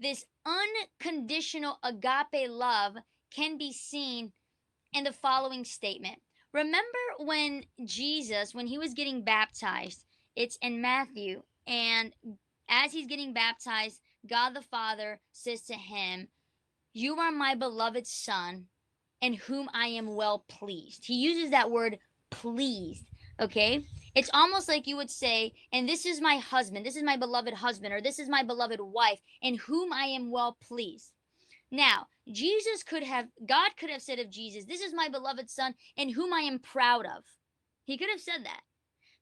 This unconditional agape love can be seen in the following statement. Remember when Jesus, when he was getting baptized, it's in Matthew, and as he's getting baptized, God the Father says to him, "You are my beloved Son, in whom I am well pleased." He uses that word pleased, okay? It's almost like you would say, "And this is my husband, this is my beloved husband, or this is my beloved wife, in whom I am well pleased." Now, God could have said of Jesus, "This is my beloved Son, in whom I am proud of." He could have said that.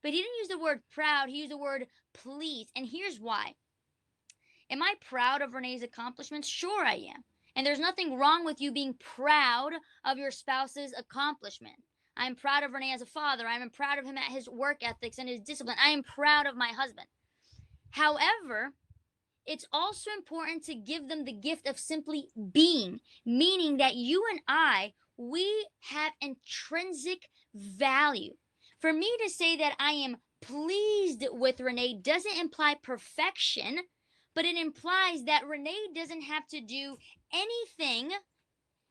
But he didn't use the word proud, he used the word pleased. And here's why. Am I proud of Renee's accomplishments? Sure, I am. And there's nothing wrong with you being proud of your spouse's accomplishment. I'm proud of Renee as a father. I'm proud of him at his work ethics and his discipline. I am proud of my husband. However, it's also important to give them the gift of simply being, meaning that you and I, we have intrinsic value. For me to say that I am pleased with Renee doesn't imply perfection, but it implies that Renee doesn't have to do anything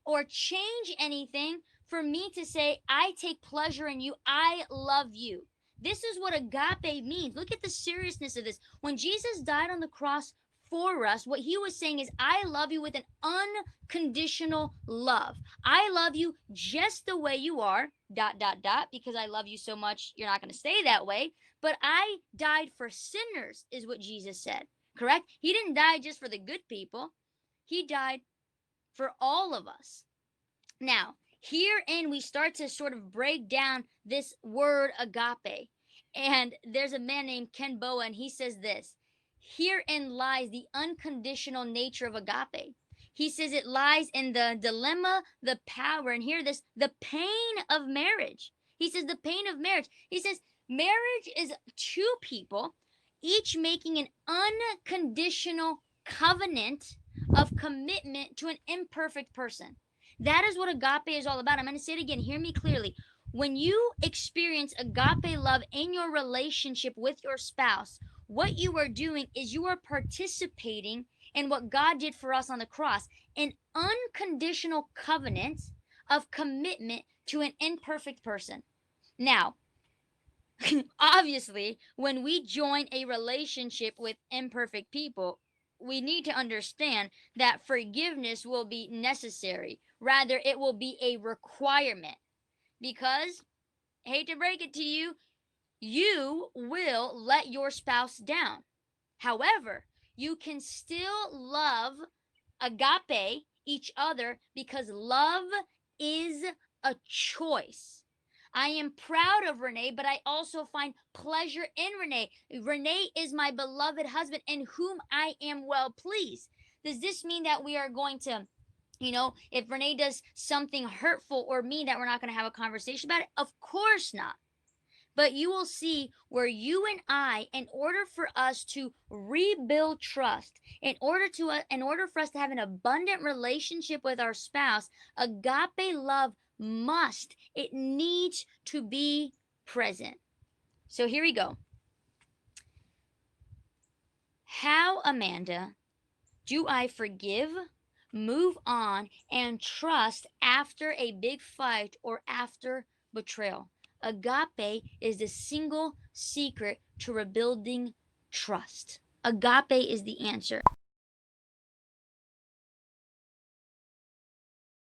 or change anything for me to say, "I take pleasure in you, I love you." This is what agape means. Look at the seriousness of this. When Jesus died on the cross for us, what he was saying is, "I love you with an unconditional love. I love you just the way you are, dot, dot, dot, because I love you so much, you're not going to stay that way. But I died for sinners," is what Jesus said. Correct? He didn't die just for the good people, he died for all of us. Now, herein we start to sort of break down this word agape. And there's a man named Ken Boa, and he says this: "Herein lies the unconditional nature of agape." He says it lies in the dilemma, the power, and hear this, the pain of marriage. He says the pain of marriage. He says marriage is two people each making an unconditional covenant of commitment to an imperfect person. That is what agape is all about. I'm going to say it again. Hear me clearly. When you experience agape love in your relationship with your spouse, what you are doing is you are participating in what God did for us on the cross, an unconditional covenant of commitment to an imperfect person. Now, obviously, when we join a relationship with imperfect people, we need to understand that forgiveness will be necessary. Rather, it will be a requirement. Because, hate to break it to you, you will let your spouse down. However, you can still love, agape, each other, because love is a choice. I am proud of Renee, but I also find pleasure in Renee. Renee is my beloved husband in whom I am well pleased. Does this mean that we are going to, if Renee does something hurtful or mean, that we're not going to have a conversation about it? Of course not. But you will see where you and I, in order for us to rebuild trust, in order for us to have an abundant relationship with our spouse, agape love it needs to be present. So here we go. How, Amanda, do I forgive, move on, and trust after a big fight or after betrayal? Agape is the single secret to rebuilding trust. Agape is the answer.